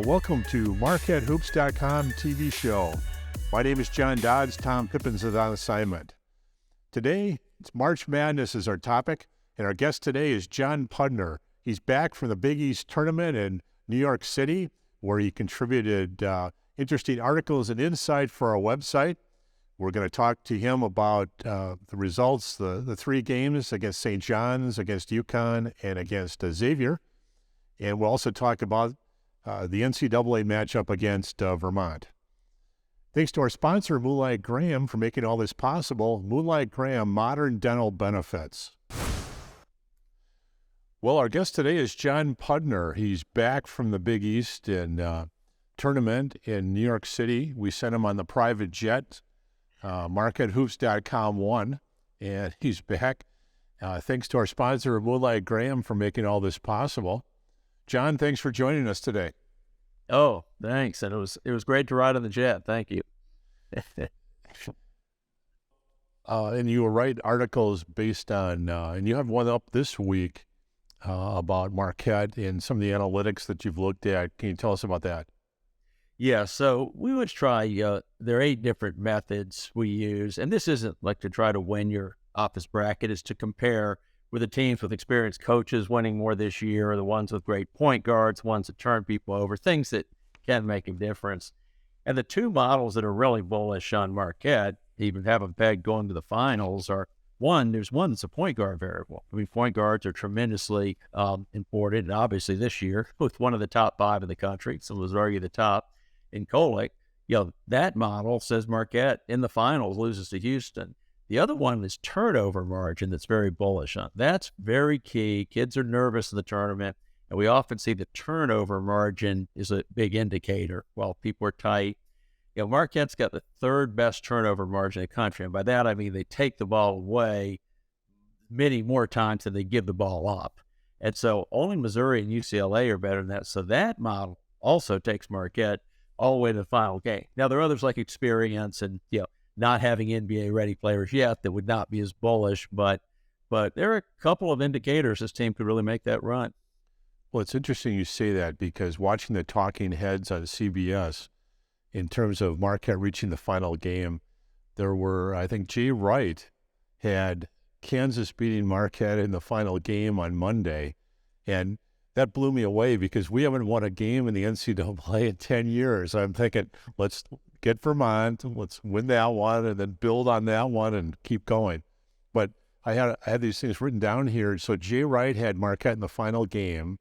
Well, welcome to MarquetteHoops.com TV show. My name is John Dodds. Tom Pippins is on assignment. Today, it's March Madness is our topic, and our guest today is John Pudner. He's back from the Big East tournament in New York City, where he contributed interesting articles and insight for our website. We're going to talk to him about the results, the three games against St. John's, against UConn, and against Xavier. And we'll also talk about the NCAA matchup against Vermont. Thanks to our sponsor, Moonlight Graham, for making all this possible. Moonlight Graham, modern dental benefits. Well, our guest today is John Pudner. He's back from the Big East tournament in New York City. We sent him on the private jet. MarquetteHoops.com won, and he's back. Thanks to our sponsor, Moonlight Graham, for making all this possible. John, thanks for joining us today. Oh, thanks. And it was great to ride on the jet. Thank you. And you will write articles based on, and you have one up this week about Marquette and some of the analytics that you've looked at. Can you tell us about that? Yeah, so we would try, there are 8 different methods we use. And this isn't like to try to win your office bracket. It's to compare with the teams with experienced coaches winning more this year, or the ones with great point guards, ones that turn people over, things that can make a difference. And the 2 models that are really bullish on Marquette, even have them pegged going to the finals, are there's one that's a point guard variable. I mean, point guards are tremendously important, and obviously this year, with one of the top 5 in the country, some would argue the top, in Kolick, that model says Marquette in the finals loses to Houston. The other one is turnover margin that's very bullish on. That's very key. Kids are nervous in the tournament, and we often see the turnover margin is a big indicator while people are tight. Marquette's got the 3rd best turnover margin in the country, and by that I mean they take the ball away many more times than they give the ball up. And so only Missouri and UCLA are better than that. So that model also takes Marquette all the way to the final game. Now, there are others like experience and, not having NBA-ready players yet that would not be as bullish, but there are a couple of indicators this team could really make that run. Well, it's interesting you say that, because watching the talking heads on CBS in terms of Marquette reaching the final game, there were, I think, Jay Wright had Kansas beating Marquette in the final game on Monday, and that blew me away because we haven't won a game in the NCAA in 10 years. I'm thinking, let's get Vermont, let's win that one, and then build on that one and keep going. But I had these things written down here. So Jay Wright had Marquette in the final game.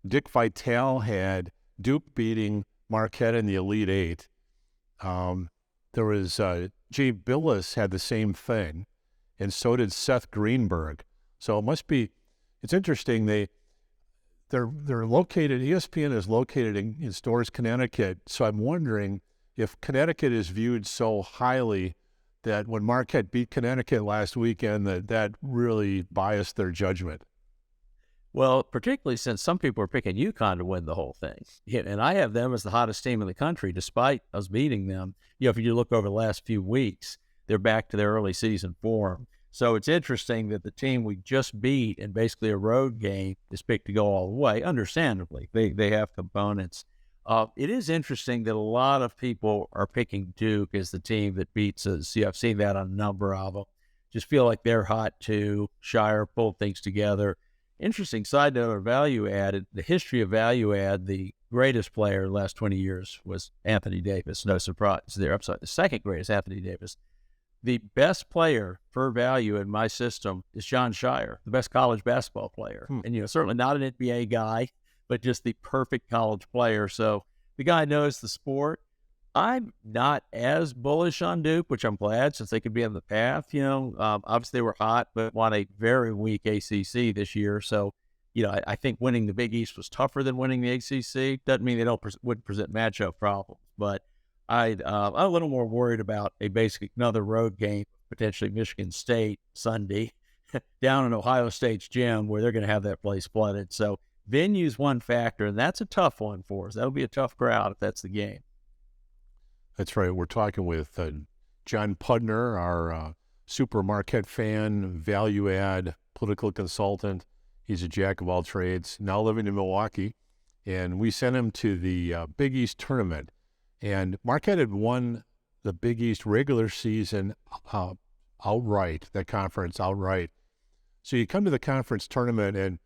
Dick Vitale had Duke beating Marquette in the Elite Eight. There was Jay Billis had the same thing, and so did Seth Greenberg. So it's interesting. They're located, ESPN is located in Storrs, Connecticut. So I'm wondering if Connecticut is viewed so highly that when Marquette beat Connecticut last weekend, that really biased their judgment. Well, particularly since some people are picking UConn to win the whole thing. And I have them as the hottest team in the country, despite us beating them. If you look over the last few weeks, they're back to their early season form. So it's interesting that the team we just beat in basically a road game is picked to go all the way. Understandably, they have components. It is interesting that a lot of people are picking Duke as the team that beats us. I've seen that on a number of them. Just feel like they're hot too. Shire pulled things together. Interesting side note or value add, the history of value add, the greatest player in the last 20 years was Anthony Davis. No surprise there. I'm sorry, the second greatest, Anthony Davis. The best player for value in my system is John Shire, the best college basketball player. And, certainly not an NBA guy, but just the perfect college player. So the guy knows the sport. I'm not as bullish on Duke, which I'm glad, since they could be on the path. Obviously they were hot, but won a very weak ACC this year. So, I think winning the Big East was tougher than winning the ACC. Doesn't mean they wouldn't present matchup problems, but I'm a little more worried about another road game, potentially Michigan State Sunday, down in Ohio State's gym, where they're going to have that place flooded. So venue's one factor, and that's a tough one for us. That'll be a tough crowd if that's the game. That's right. We're talking with John Pudner, our super Marquette fan, value add, political consultant. He's a jack of all trades, now living in Milwaukee. and we sent him to the Big East tournament. And Marquette had won the Big East regular season outright, the conference outright. So you come to the conference tournament, and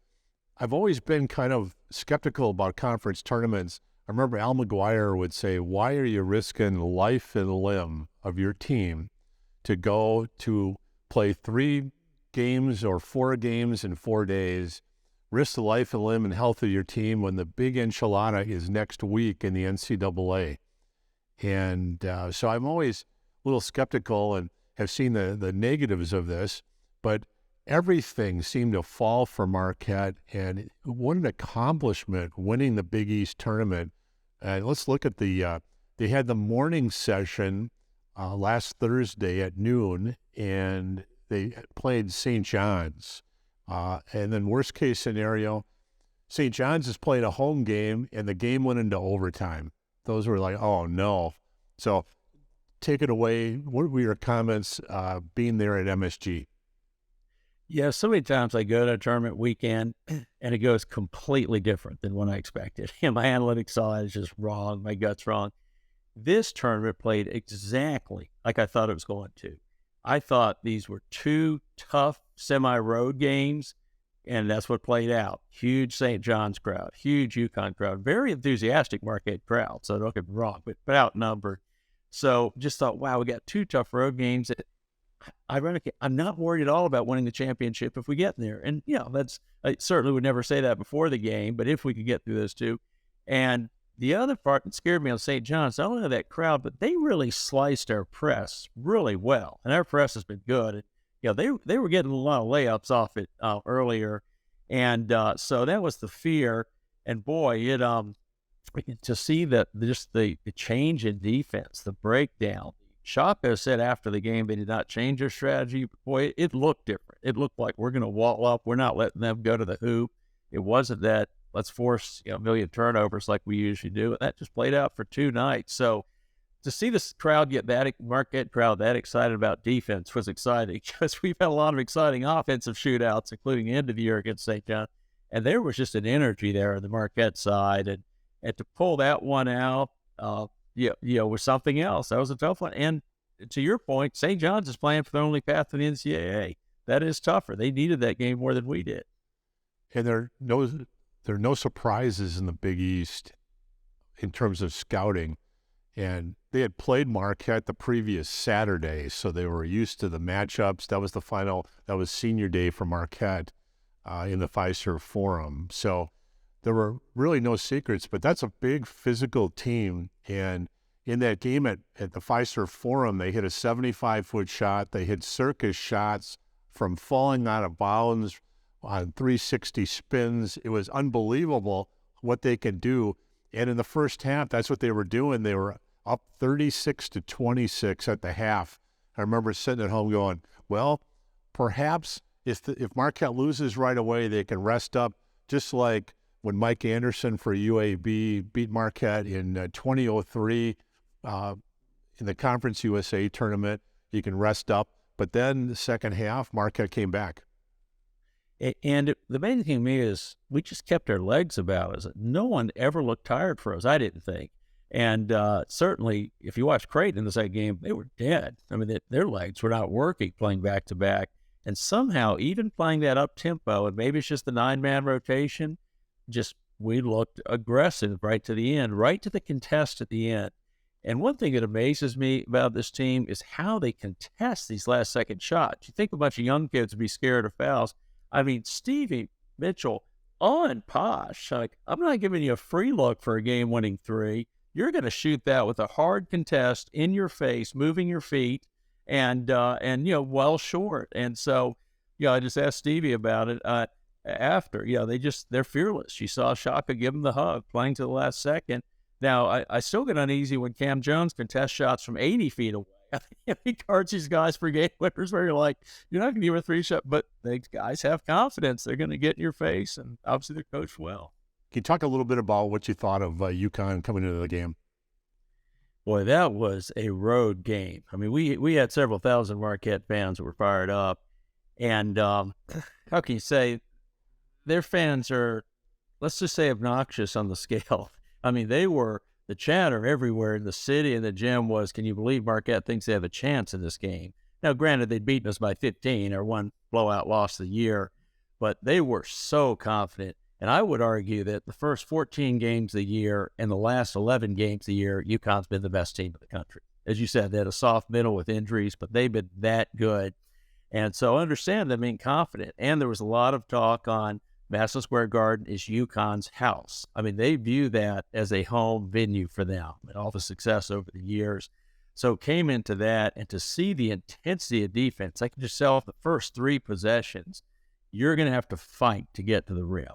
I've always been kind of skeptical about conference tournaments. I remember Al McGuire would say, why are you risking life and limb of your team to go to play 3 games or 4 games in 4 days, risk the life and limb and health of your team when the big enchilada is next week in the NCAA? And so I'm always a little skeptical and have seen the negatives of this, but everything seemed to fall for Marquette, and what an accomplishment winning the Big East tournament. Let's look at they had the morning session last Thursday at noon, and they played St. John's. And then worst case scenario, St. John's is playing a home game, and the game went into overtime. Those were like, oh no. So take it away. What were your comments being there at MSG? Yeah, so many times I go to a tournament weekend and it goes completely different than what I expected. And my analytics side is just wrong. My gut's wrong. This tournament played exactly like I thought it was going to. I thought these were 2 tough semi-road games, and that's what played out. Huge St. John's crowd, huge UConn crowd, very enthusiastic Marquette crowd, so don't get me wrong, but outnumbered. So just thought, wow, we got 2 tough road games. Ironically, I'm not worried at all about winning the championship if we get there. And, I certainly would never say that before the game, but if we could get through those 2. And the other part that scared me on St. John's, not only that crowd, but they really sliced our press really well. And our press has been good. And, they were getting a lot of layups off it earlier. And so that was the fear. And boy, to see that just the change in defense, the breakdown. Shaka said after the game they did not change their strategy. Boy, it looked different. It looked like we're going to wall up. We're not letting them go to the hoop. It wasn't that let's force a million turnovers like we usually do. And that just played out for 2 nights. So to see this crowd get Marquette crowd that excited about defense was exciting, because we've had a lot of exciting offensive shootouts, including the end of the year against St. John. And there was just an energy there on the Marquette side. And to pull that one out, was something else. That was a tough one. And to your point, St. John's is playing for their only path to the NCAA. That is tougher. They needed that game more than we did. And there are no surprises in the Big East in terms of scouting. And they had played Marquette the previous Saturday, so they were used to the matchups. That was senior day for Marquette in the Fiserv Forum. So there were really no secrets, but that's a big physical team. And in that game at the Fiserv Forum, they hit a 75-foot shot. They hit circus shots from falling out of bounds on 360 spins. It was unbelievable what they could do. And in the first half, that's what they were doing. They were up 36-26 at the half. I remember sitting at home going, well, perhaps if Marquette loses right away, they can rest up, just like when Mike Anderson for UAB beat Marquette in 2003 in the Conference USA tournament. You can rest up. But then the second half, Marquette came back. And the main thing to me is we just kept our legs about us. No one ever looked tired for us, I didn't think. And certainly, if you watch Creighton in the second game, they were dead. I mean, their legs were not working playing back-to-back. And somehow, even playing that up-tempo, and maybe it's just the 9-man rotation, we looked aggressive right to the end, right to the contest at the end. And one thing that amazes me about this team is how they contest these last-second shots. You think a bunch of young kids would be scared of fouls. I mean, Stevie Mitchell on Posh, like, I'm not giving you a free look for a game-winning 3. You're going to shoot that with a hard contest in your face, moving your feet, and well short. And so, I just asked Stevie about it after. They're fearless. You saw Shaka give him the hug, playing to the last second. Now, I still get uneasy when Cam Jones contests shots from 80 feet away. He guards these guys for game winners where you're like, you're not going to give a 3-shot, but these guys have confidence. They're going to get in your face, and obviously they're coached well. Can you talk a little bit about what you thought of UConn coming into the game? Boy, that was a road game. I mean, we had several thousand Marquette fans that were fired up. And how can you say their fans are, let's just say obnoxious on the scale. I mean, the chatter everywhere in the city and the gym was, can you believe Marquette thinks they have a chance in this game? Now, granted, they'd beaten us by 15 or one blowout loss of the year, but they were so confident. And I would argue that the first 14 games of the year and the last 11 games of the year, UConn's been the best team in the country. As you said, they had a soft middle with injuries, but they've been that good. And so I understand them being confident. And there was a lot of talk on Madison Square Garden is UConn's house. I mean, they view that as a home venue for them and all the success over the years. So it came into that, and to see the intensity of defense, I can just tell the first 3 possessions, you're going to have to fight to get to the rim.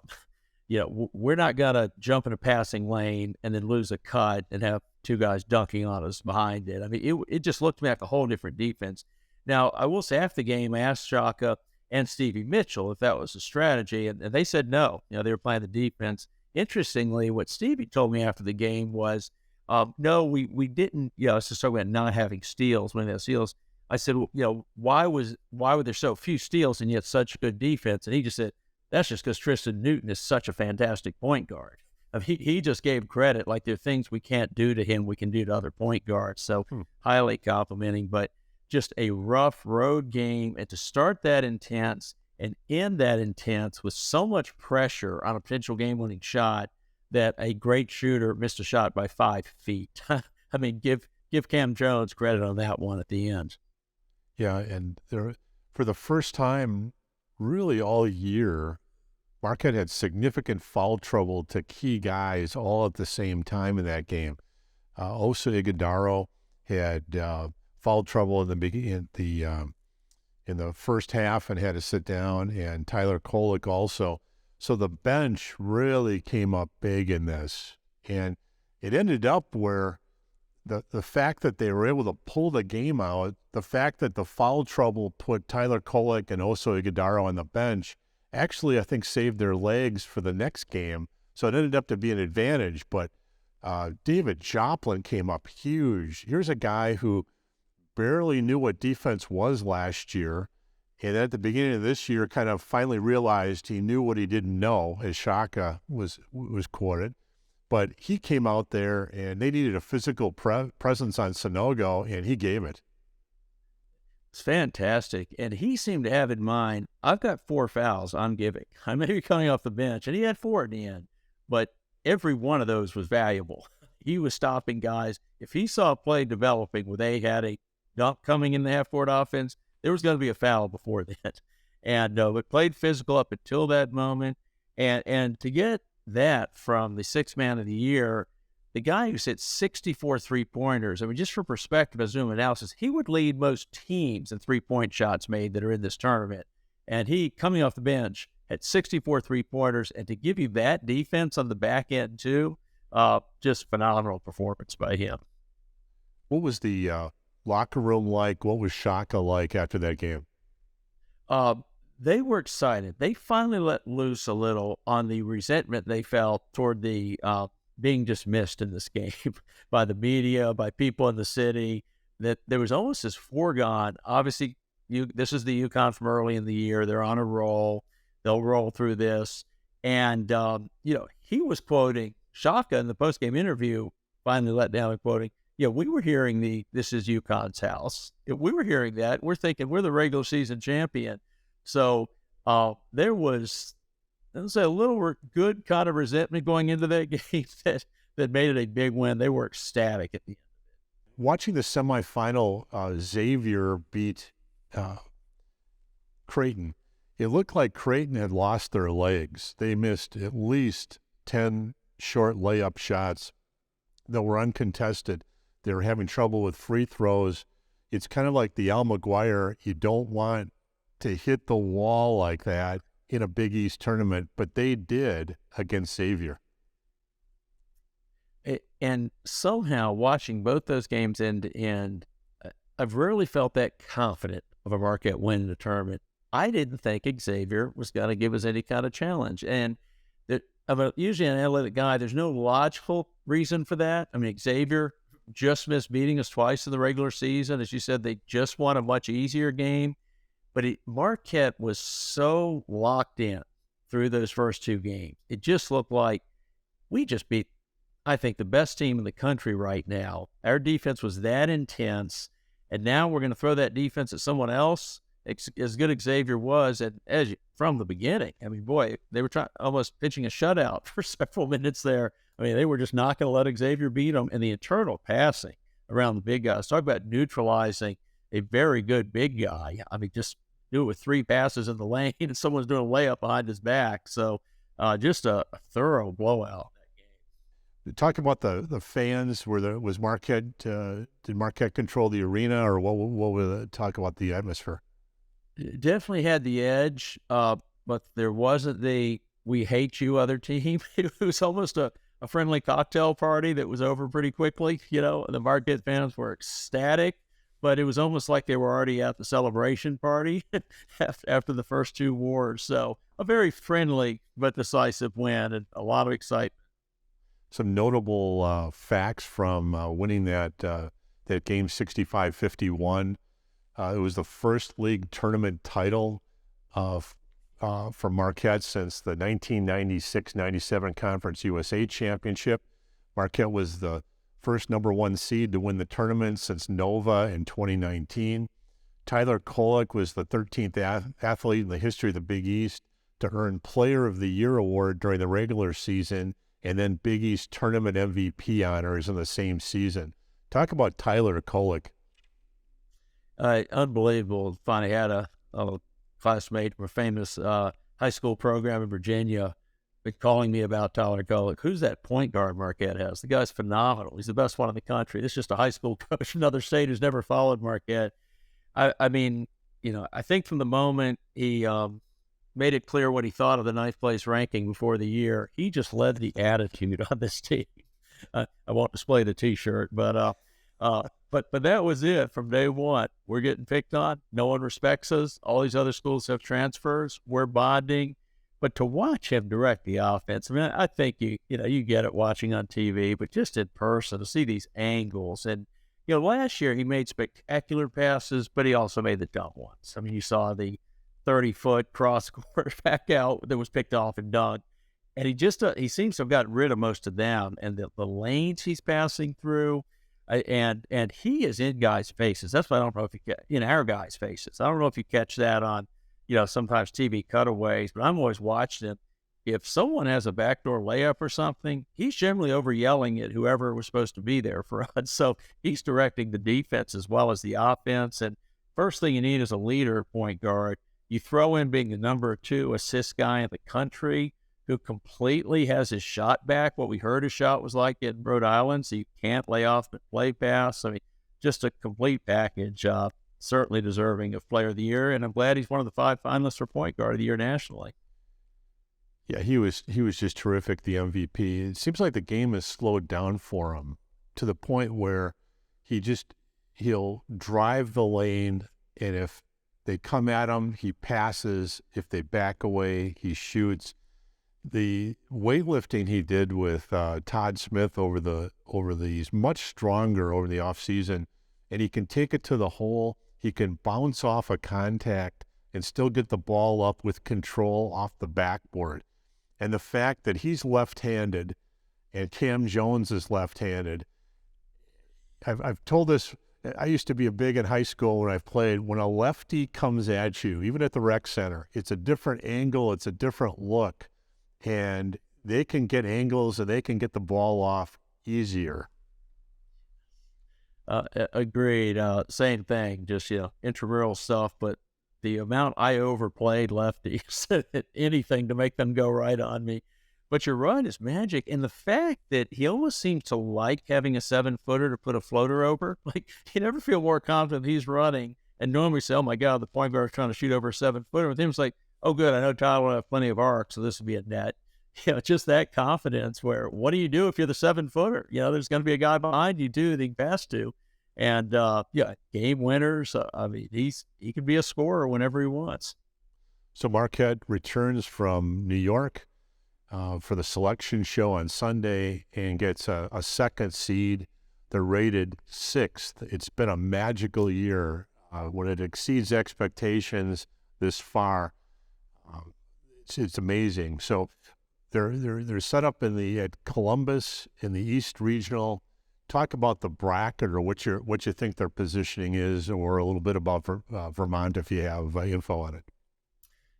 We're not going to jump in a passing lane and then lose a cut and have 2 guys dunking on us behind it. I mean, it just looked to me like a whole different defense. Now, I will say after the game, I asked Shaka and Stevie Mitchell if that was a strategy, and they said no. They were playing the defense. Interestingly, what Stevie told me after the game was, no, we didn't. Let's just talk about not having steals, when they have steals. I said, why were there so few steals and yet such good defense? And he just said, that's just because Tristan Newton is such a fantastic point guard. I mean, he just gave credit, like there are things we can't do to him, we can do to other point guards. So highly complimenting, but just a rough road game, and to start that intense and end that intense with so much pressure on a potential game-winning shot that a great shooter missed a shot by 5 feet. I mean, give Cam Jones credit on that one at the end. Yeah, and for the first time really all year, Marquette had significant foul trouble to key guys all at the same time in that game. Osa Ighodaro had foul trouble in the first half and had to sit down, and Tyler Kolek also. So the bench really came up big in this, and it ended up where the fact that they were able to pull the game out, the fact that the foul trouble put Tyler Kolek and Oso Ighodaro on the bench, actually I think saved their legs for the next game. So it ended up to be an advantage, but David Joplin came up huge. Here's a guy who barely knew what defense was last year, and at the beginning of this year kind of finally realized he knew what he didn't know, as Shaka was quoted. But he came out there, and they needed a physical presence on Sonogo, and he gave it. It's fantastic. And he seemed to have in mind, I've got 4 fouls I'm giving. I may be coming off the bench, and he had 4 in the end, but every one of those was valuable. He was stopping guys. If he saw a play developing where they had a dunk coming in the half-court offense, there was going to be a foul before that. And but played physical up until that moment. And to get that from the 6th man of the year, the guy who's hit 64 3-pointers, I mean, just for perspective, as Zoom analysis, he would lead most teams in 3-point shots made that are in this tournament. And he, coming off the bench, had 64 3-pointers. And to give you that defense on the back end, too, just phenomenal performance by him. What was the locker room like? What was Shaka like after that game? They were excited. They finally let loose a little on the resentment they felt toward the being dismissed in this game by the media, by people in the city, that there was almost this foregone. Obviously, this is the UConn from early in the year. They're on a roll. They'll roll through this. And, he was quoting Shaka in the postgame interview, finally let down and quoting, we were hearing this is UConn's house. We were hearing that. We're thinking we're the regular season champion. So there was a little good kind of resentment going into that game that made it a big win. They were ecstatic at the end of it. Watching the semifinal, Xavier beat Creighton. It looked like Creighton had lost their legs. They missed at least 10 short layup shots that were uncontested. They were having trouble with free throws. It's kind of like the Al McGuire. You don't want to hit the wall like that in a Big East tournament, but they did against Xavier. And somehow, watching both those games end to end, I've rarely felt that confident of a Marquette win in a tournament. I didn't think Xavier was going to give us any kind of challenge. And I'm usually an analytic guy. There's no logical reason for that. I mean, Xavier just missed beating us twice in the regular season. As you said, they just won a much easier game. But Marquette was so locked in through those first two games. It just looked like we just beat, I think, the best team in the country right now. Our defense was that intense, and now we're going to throw that defense at someone else. As good as Xavier was, and from the beginning, I mean, boy, they were almost pitching a shutout for several minutes there. I mean, they were just not going to let Xavier beat them. And the internal passing around the big guys, talk about neutralizing a very good big guy. I mean, just do it with 3 passes in the lane, and someone's doing a layup behind his back. So just a thorough blowout. Talk about the fans. Was Marquette? Did Marquette control the arena, or what? What would talk about the atmosphere? It definitely had the edge, but there wasn't the "we hate you" other team. It was almost a friendly cocktail party that was over pretty quickly. You know, the Marquette fans were ecstatic, but it was almost like they were already at the celebration party after the first 2 wars. So a very friendly but decisive win, and a lot of excitement. Some notable facts from winning that game 65-51. It was the first league tournament title for Marquette since the 1996-97 Conference USA Championship. Marquette was the first number 1 seed to win the tournament since Nova in 2019. Tyler Kolek was the 13th athlete in the history of the Big East to earn Player of the Year award during the regular season, and then Big East Tournament MVP honors in the same season. Talk about Tyler Kolek. Unbelievable. Finally had a classmate from a famous high school program in Virginia been calling me about Tyler Kolek. Who's that point guard Marquette has? The guy's phenomenal. He's the best one in the country. This is just a high school coach from another state who's never followed Marquette. I mean, you know, I think from the moment he made it clear what he thought of the 9th place ranking before the year, he just led the attitude on this team. I won't display the T-shirt, but that was it from day one. We're getting picked on. No one respects us. All these other schools have transfers. We're bonding. But to watch him direct the offense, I mean, I think you get it watching on TV, but just in person to see these angles. And, you know, last year he made spectacular passes, but he also made the dumb ones. I mean, you saw the 30-foot cross-court back out that was picked off and dunked. And he seems to have gotten rid of most of them. And the lanes he's passing through, and he is in guys' faces. That's why I don't know if you get in our guys' faces. I don't know if you catch that on, you know, sometimes TV cutaways, but I'm always watching him. If someone has a backdoor layup or something, he's generally over yelling at whoever was supposed to be there for us. So he's directing the defense as well as the offense. And first thing you need is a leader point guard. You throw in being the number 2 assist guy in the country who completely has his shot back. What we heard his shot was like in Rhode Island, so you can't lay off but play pass. I mean, just a complete package. Certainly deserving of Player of the Year, and I'm glad he's one of the 5 finalists for Point Guard of the Year nationally. Yeah, he was just terrific, the MVP. It seems like the game has slowed down for him to the point where he'll drive the lane, and if they come at him, he passes. If they back away, he shoots. The weightlifting he did with Todd Smith he's much stronger over the offseason, and he can take it to the hole. He can bounce off a contact and still get the ball up with control off the backboard. And the fact that he's left-handed and Cam Jones is left-handed, I've told this, I used to be a big in high school when I've played. When a lefty comes at you, even at the rec center, it's a different angle, it's a different look, and they can get angles and they can get the ball off easier. Agreed. Same thing, just, intramural stuff, but the amount I overplayed lefties, anything to make them go right on me. But you're right, it's magic. And the fact that he almost seems to like having a 7-footer to put a floater over. Like, you never feel more confident he's running. And normally say, oh my God, the point guard's trying to shoot over a 7-footer. With him, it's like, oh good, I know Tyler will have plenty of arc, so this will be a net. Just that confidence where, what do you do if you're the 7-footer? There's going to be a guy behind you too that you can pass to. And, game winners. I mean, he can be a scorer whenever he wants. So Marquette returns from New York for the selection show on Sunday and gets a second seed. They're rated 6th. It's been a magical year when it exceeds expectations this far. it's amazing. So they're set up at Columbus in the East Regional. Talk about the bracket or what you think their positioning is, or a little bit about Vermont if you have info on it.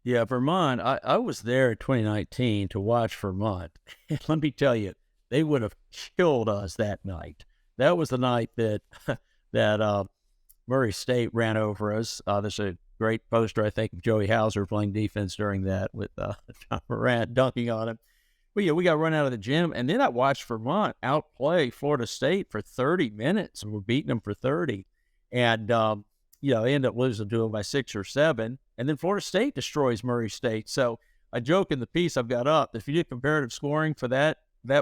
Yeah, Vermont, I was there in 2019 to watch Vermont. And let me tell you, they would have killed us that night. That was the night that that Murray State ran over us. There's a great poster, I think, of Joey Hauser playing defense during that with John Morant dunking on him. But yeah, we got run out of the gym. And then I watched Vermont outplay Florida State for 30 minutes, and we're beating them for 30. And, they end up losing to them by 6 or 7. And then Florida State destroys Murray State. So I joke in the piece I've got up, if you did comparative scoring for that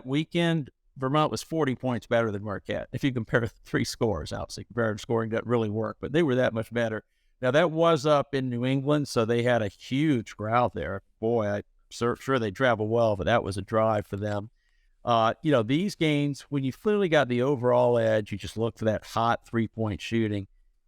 weekend, Vermont was 40 points better than Marquette. If you compare the 3 scores, obviously comparative scoring doesn't really work, but they were that much better. Now, that was up in New England, so they had a huge crowd there. Boy, I'm sure they traveled well, but that was a drive for them. These games, when you've clearly got the overall edge, you just look for that hot three-point shooting.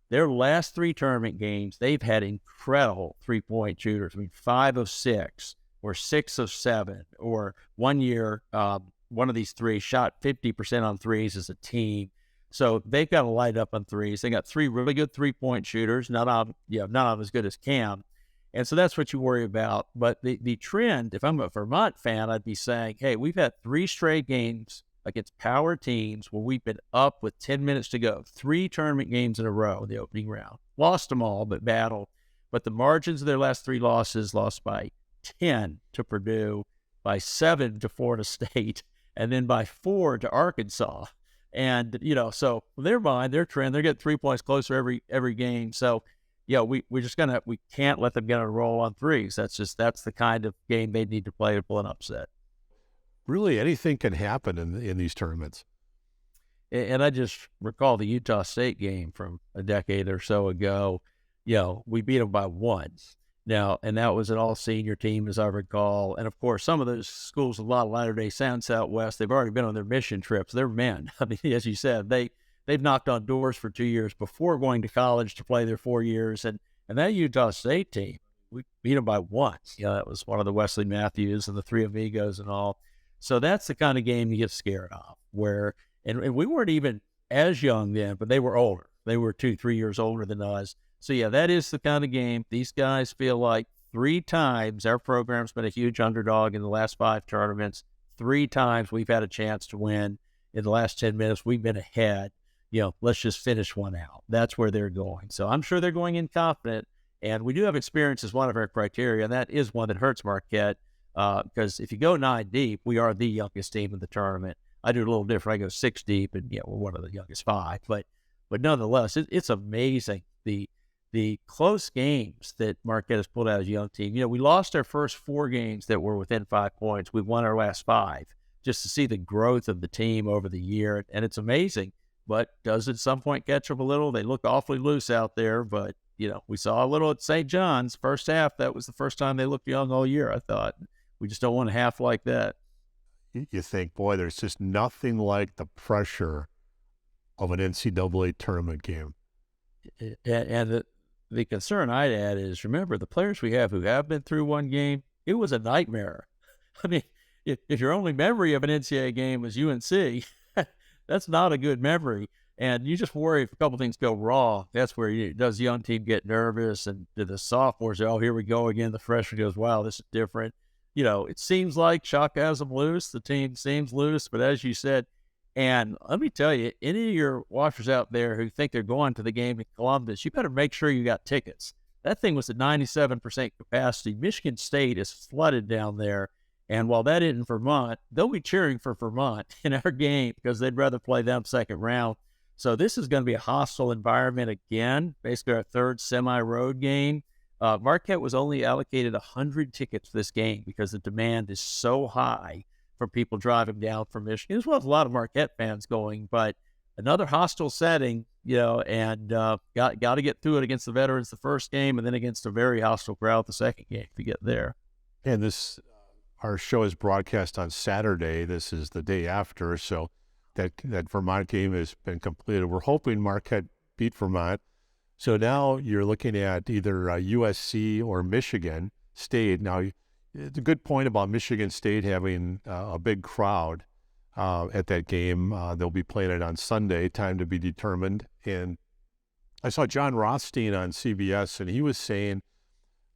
Their last 3 tournament games, they've had incredible three-point shooters. I mean, 5 of 6 or 6 of 7, or one year, one of these 3 shot 50% on threes as a team. So they've got to light up on threes. They got 3 really good three-point shooters, none of them as good as Cam. And so that's what you worry about. But the trend, if I'm a Vermont fan, I'd be saying, hey, we've had 3 straight games against power teams where we've been up with 10 minutes to go. 3 tournament games in a row in the opening round. Lost them all, but battled. But the margins of their last 3 losses, lost by 10 to Purdue, by 7 to Florida State, and then by 4 to Arkansas. And, so in their mind, their trend, they're getting 3 points closer every game. So, we can't let them get on a roll on threes. That's the kind of game they need to play to pull an upset. Really, anything can happen in these tournaments. And I just recall the Utah State game from a decade or so ago. We beat them by 1. Now, and that was an all-senior team, as I recall. And, of course, some of those schools, a lot of Latter-day Sound, Southwest, they've already been on their mission trips. They're men. I mean, as you said, they've knocked on doors for 2 years before going to college to play their 4 years. And that Utah State team, we beat them by 1. That was one of the Wesley Matthews and the 3 Amigos and all. So that's the kind of game you get scared of, and we weren't even as young then, but they were older. They were 2-3 years older than us. So, that is the kind of game. These guys feel like 3 times our program's been a huge underdog in the last 5 tournaments. 3 times we've had a chance to win. In the last 10 minutes, we've been ahead. Let's just finish one out. That's where they're going. So I'm sure they're going in confident. And we do have experience as one of our criteria, and that is one that hurts Marquette. Because if you go 9 deep, we are the youngest team in the tournament. I do a little different. I go 6 deep, and we're one of the youngest 5. But nonetheless, it's amazing the close games that Marquette has pulled out as a young team. We lost our first 4 games that were within 5 points. We've won our last 5. Just to see the growth of the team over the year, and it's amazing. But does at some point catch up a little? They look awfully loose out there, but we saw a little at St. John's first half. That was the first time they looked young all year, I thought. We just don't want a half like that. You think, boy, there's just nothing like the pressure of an NCAA tournament game. And the concern I'd add is, remember, the players we have who have been through one game, it was a nightmare. I mean, if your only memory of an NCAA game was UNC, that's not a good memory. And you just worry if a couple things go wrong. That's where does the young team get nervous, and do the sophomores say, oh, here we go again. The freshman goes, wow, this is different. It seems like Shaka has them loose. The team seems loose, but as you said, and let me tell you, any of your watchers out there who think they're going to the game in Columbus, you better make sure you got tickets. That thing was at 97% capacity. Michigan State is flooded down there. And while that isn't Vermont, they'll be cheering for Vermont in our game because they'd rather play them second round. So this is going to be a hostile environment again, basically our 3rd semi-road game. Marquette was only allocated 100 tickets for this game because the demand is so high from people driving down from Michigan, as well as a lot of Marquette fans going. But another hostile setting, and got to get through it against the veterans the first game, and then against a very hostile crowd the second game to get there. And our show is broadcast on Saturday. This is the day after, so that Vermont game has been completed. We're hoping Marquette beat Vermont. So now you're looking at either USC or Michigan State. Now, It's a good point about Michigan State having a big crowd at that game. They'll be playing it on Sunday, time to be determined. And I saw John Rothstein on CBS, and he was saying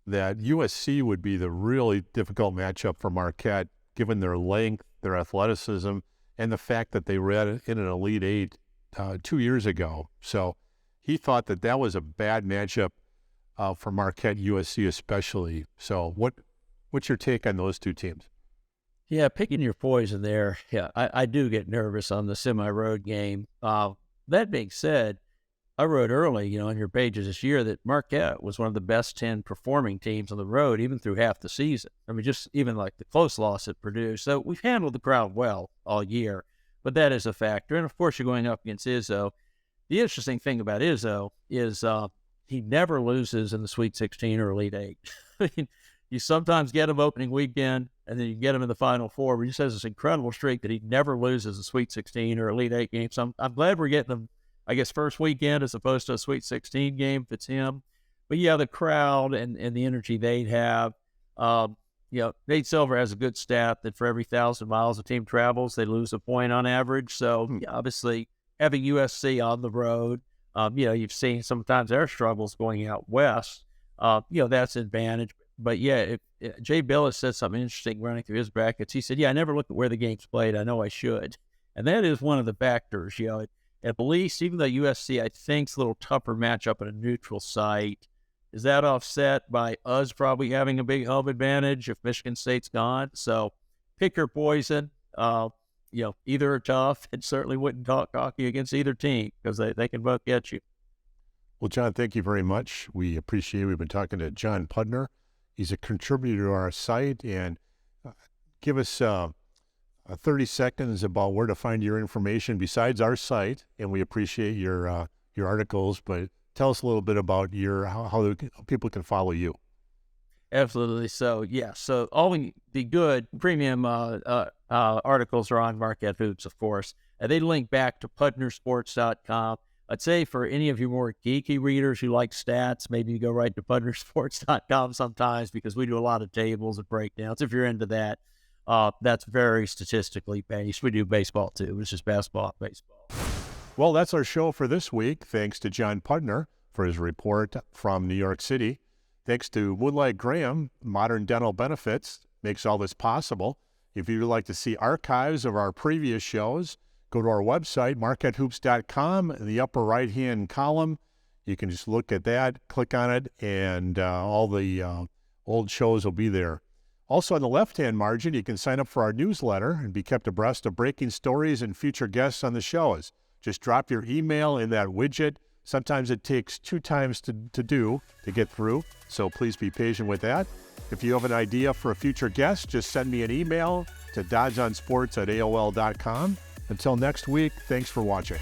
that USC would be the really difficult matchup for Marquette, given their length, their athleticism, and the fact that they were in an Elite Eight 2 years ago. So he thought that that was a bad matchup for Marquette, USC especially. So what's your take on those two teams? Yeah, picking your poison there. Yeah, I do get nervous on the semi-road game. That being said, I wrote early, on your pages this year that Marquette was one of the best 10 performing teams on the road, even through half the season. I mean, just even like the close loss at Purdue. So we've handled the crowd well all year, but that is a factor. And of course, you're going up against Izzo. The interesting thing about Izzo is he never loses in the Sweet 16 or Elite Eight. I mean, you sometimes get him opening weekend, and then you get him in the Final Four. But he just has this incredible streak that he never loses a Sweet 16 or Elite Eight game. So I'm glad we're getting him, I guess, first weekend as opposed to a Sweet 16 game if it's him. But yeah, the crowd and the energy they'd have. Nate Silver has a good stat that for every 1,000 miles a team travels, they lose a point on average. So obviously, having USC on the road, you've seen sometimes their struggles going out west. That's an advantage. But yeah, Jay Billis said something interesting running through his brackets. He said, I never look at where the game's played. I know I should. And that is one of the factors, at least, even though USC, I think, is a little tougher matchup at a neutral site. Is that offset by us probably having a big home advantage if Michigan State's gone? So pick your poison. Either are tough, and certainly wouldn't talk cocky against either team because they can both get you. Well, John, thank you very much. We appreciate it. We've been talking to John Pudner. He's a contributor to our site, and give us 30 seconds about where to find your information besides our site, and we appreciate your articles, but tell us a little bit about how people can follow you. Absolutely. So all the good premium articles are on Marquette Hoops, of course, and they link back to pudnersports.com. I'd say for any of you more geeky readers who like stats, maybe you go right to pudnersports.com sometimes because we do a lot of tables and breakdowns. If you're into that, that's very statistically based. We do baseball too. It's just basketball, baseball. Well, that's our show for this week. Thanks to John Pudner for his report from New York City. Thanks to Moonlight Graham, Modern Dental Benefits, makes all this possible. If you'd like to see archives of our previous shows, go to our website, marquettehoops.com. In the upper right-hand column, you can just look at that, click on it, and all the old shows will be there. Also, on the left-hand margin, you can sign up for our newsletter and be kept abreast of breaking stories and future guests on the shows. Just drop your email in that widget. Sometimes it takes 2 times to get through, so please be patient with that. If you have an idea for a future guest, just send me an email to dodgeonsports@aol.com. Until next week, thanks for watching.